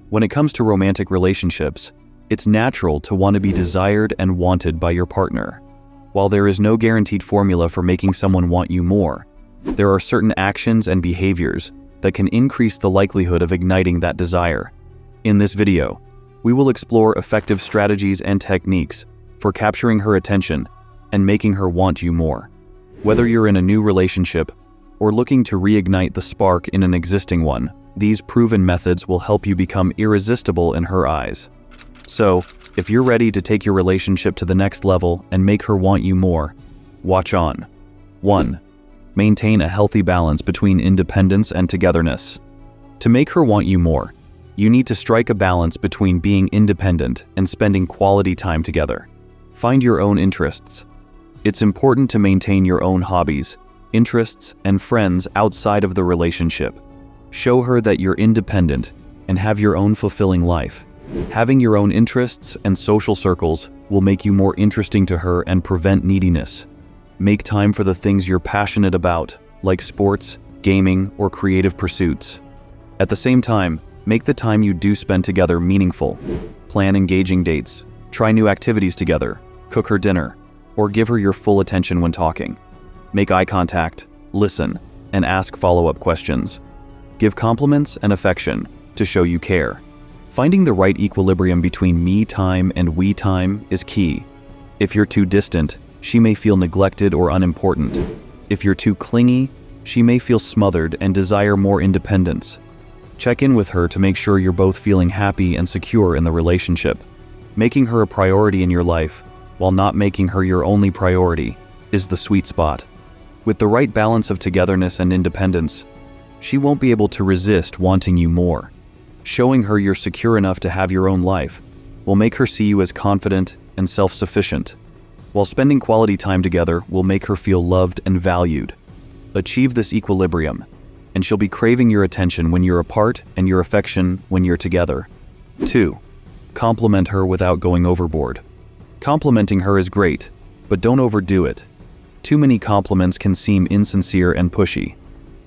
When it comes to romantic relationships, it's natural to want to be desired and wanted by your partner. While there is no guaranteed formula for making someone want you more, there are certain actions and behaviors that can increase the likelihood of igniting that desire. In this video, we will explore effective strategies and techniques for capturing her attention and making her want you more. Whether you're in a new relationship or looking to reignite the spark in an existing one, these proven methods will help you become irresistible in her eyes. So, if you're ready to take your relationship to the next level and make her want you more, watch on. 1. Maintain a healthy balance between independence and togetherness. To make her want you more, you need to strike a balance between being independent and spending quality time together. Find your own interests. It's important to maintain your own hobbies, interests, and friends outside of the relationship. Show her that you're independent and have your own fulfilling life. Having your own interests and social circles will make you more interesting to her and prevent neediness. Make time for the things you're passionate about, like sports, gaming, or creative pursuits. At the same time, make the time you do spend together meaningful. Plan engaging dates, try new activities together, cook her dinner, or give her your full attention when talking. Make eye contact, listen, and ask follow-up questions. Give compliments and affection to show you care. Finding the right equilibrium between me time and we time is key. If you're too distant, she may feel neglected or unimportant. If you're too clingy, she may feel smothered and desire more independence. Check in with her to make sure you're both feeling happy and secure in the relationship. Making her a priority in your life, while not making her your only priority, is the sweet spot. With the right balance of togetherness and independence, she won't be able to resist wanting you more. Showing her you're secure enough to have your own life will make her see you as confident and self-sufficient, while spending quality time together will make her feel loved and valued. Achieve this equilibrium, and she'll be craving your attention when you're apart and your affection when you're together. 2. Compliment her without going overboard. Complimenting her is great, but don't overdo it. Too many compliments can seem insincere and pushy.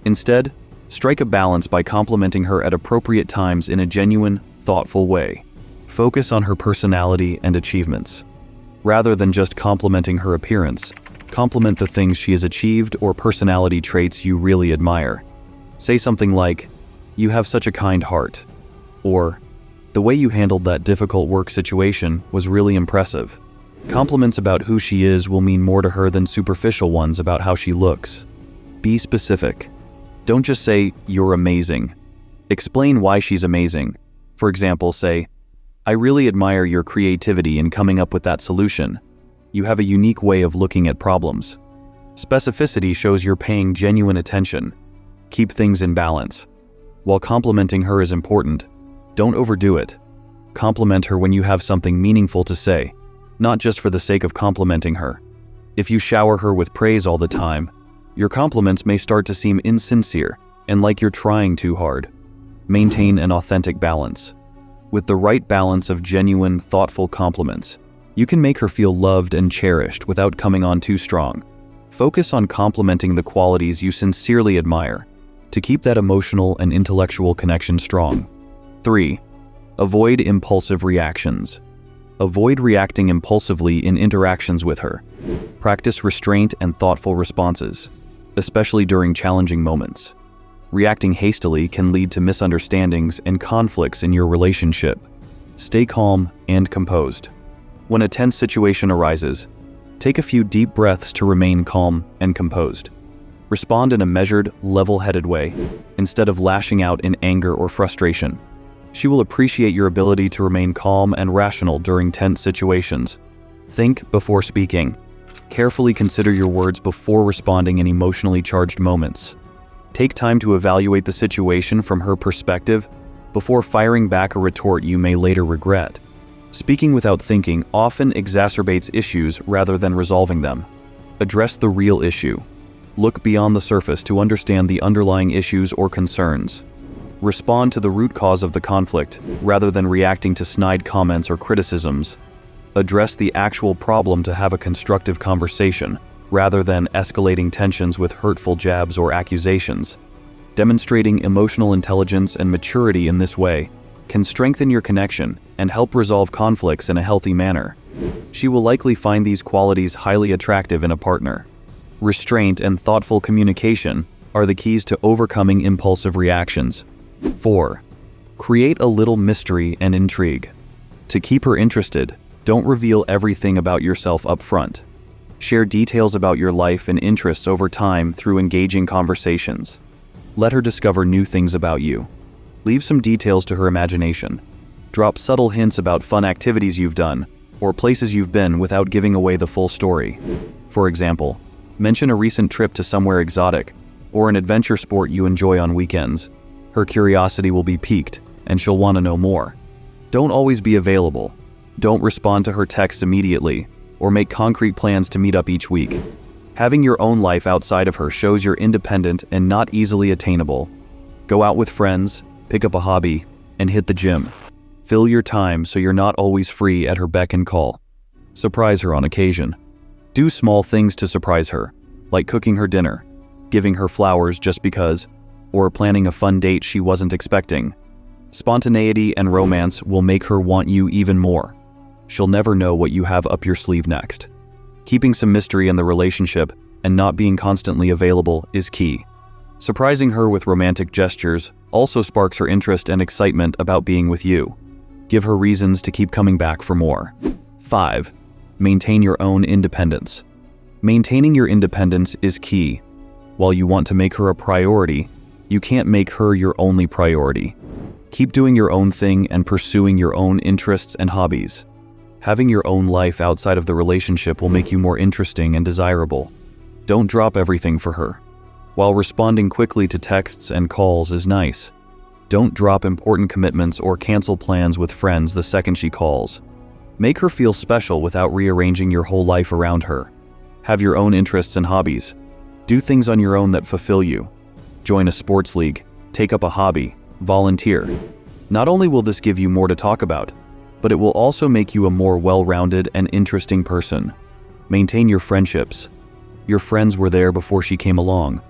Instead, strike a balance by complimenting her at appropriate times in a genuine, thoughtful way. Focus on her personality and achievements. Rather than just complimenting her appearance, compliment the things she has achieved or personality traits you really admire. Say something like, "You have such a kind heart," or "The way you handled that difficult work situation was really impressive." Compliments about who she is will mean more to her than superficial ones about how she looks. Be specific. Don't just say, "You're amazing." Explain why she's amazing. For example, say, "I really admire your creativity in coming up with that solution. You have a unique way of looking at problems." Specificity shows you're paying genuine attention. Keep things in balance. While complimenting her is important, don't overdo it. Compliment her when you have something meaningful to say, not just for the sake of complimenting her. If you shower her with praise all the time, your compliments may start to seem insincere and like you're trying too hard. Maintain an authentic balance. With the right balance of genuine, thoughtful compliments, you can make her feel loved and cherished without coming on too strong. Focus on complimenting the qualities you sincerely admire to keep that emotional and intellectual connection strong. 3. Avoid impulsive reactions. Avoid reacting impulsively in interactions with her. Practice restraint and thoughtful responses, especially during challenging moments. Reacting hastily can lead to misunderstandings and conflicts in your relationship. Stay calm and composed. When a tense situation arises, take a few deep breaths to remain calm and composed. Respond in a measured, level-headed way, instead of lashing out in anger or frustration. She will appreciate your ability to remain calm and rational during tense situations. Think before speaking. Carefully consider your words before responding in emotionally charged moments. Take time to evaluate the situation from her perspective before firing back a retort you may later regret. Speaking without thinking often exacerbates issues rather than resolving them. Address the real issue. Look beyond the surface to understand the underlying issues or concerns. Respond to the root cause of the conflict rather than reacting to snide comments or criticisms. Address the actual problem to have a constructive conversation rather than escalating tensions with hurtful jabs or accusations. Demonstrating emotional intelligence and maturity in this way can strengthen your connection and help resolve conflicts in a healthy manner. She will likely find these qualities highly attractive in a partner. Restraint and thoughtful communication are the keys to overcoming impulsive reactions. 4. Create a little mystery and intrigue. To keep her interested, don't reveal everything about yourself up front. Share details about your life and interests over time through engaging conversations. Let her discover new things about you. Leave some details to her imagination. Drop subtle hints about fun activities you've done or places you've been without giving away the full story. For example, mention a recent trip to somewhere exotic or an adventure sport you enjoy on weekends. Her curiosity will be piqued and she'll want to know more. Don't always be available. Don't respond to her texts immediately or make concrete plans to meet up each week. Having your own life outside of her shows you're independent and not easily attainable. Go out with friends, pick up a hobby, and hit the gym. Fill your time so you're not always free at her beck and call. Surprise her on occasion. Do small things to surprise her, like cooking her dinner, giving her flowers just because, or planning a fun date she wasn't expecting. Spontaneity and romance will make her want you even more. She'll never know what you have up your sleeve next. Keeping some mystery in the relationship and not being constantly available is key. Surprising her with romantic gestures also sparks her interest and excitement about being with you. Give her reasons to keep coming back for more. 5. Maintain your own independence. Maintaining your independence is key. While you want to make her a priority, you can't make her your only priority. Keep doing your own thing and pursuing your own interests and hobbies. Having your own life outside of the relationship will make you more interesting and desirable. Don't drop everything for her. While responding quickly to texts and calls is nice, don't drop important commitments or cancel plans with friends the second she calls. Make her feel special without rearranging your whole life around her. Have your own interests and hobbies. Do things on your own that fulfill you. Join a sports league, take up a hobby, volunteer. Not only will this give you more to talk about, but it will also make you a more well-rounded and interesting person. Maintain your friendships. Your friends were there before she came along,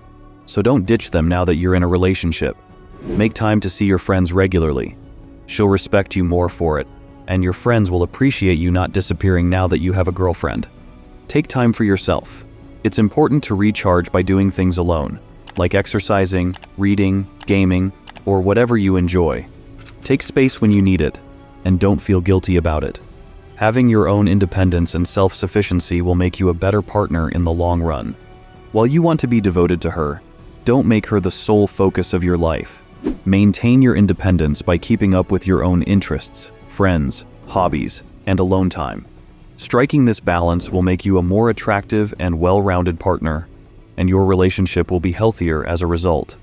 so don't ditch them now that you're in a relationship. Make time to see your friends regularly. She'll respect you more for it, and your friends will appreciate you not disappearing now that you have a girlfriend. Take time for yourself. It's important to recharge by doing things alone, like exercising, reading, gaming, or whatever you enjoy. Take space when you need it, and don't feel guilty about it. Having your own independence and self-sufficiency will make you a better partner in the long run. While you want to be devoted to her, don't make her the sole focus of your life. Maintain your independence by keeping up with your own interests, friends, hobbies, and alone time. Striking this balance will make you a more attractive and well-rounded partner, and your relationship will be healthier as a result.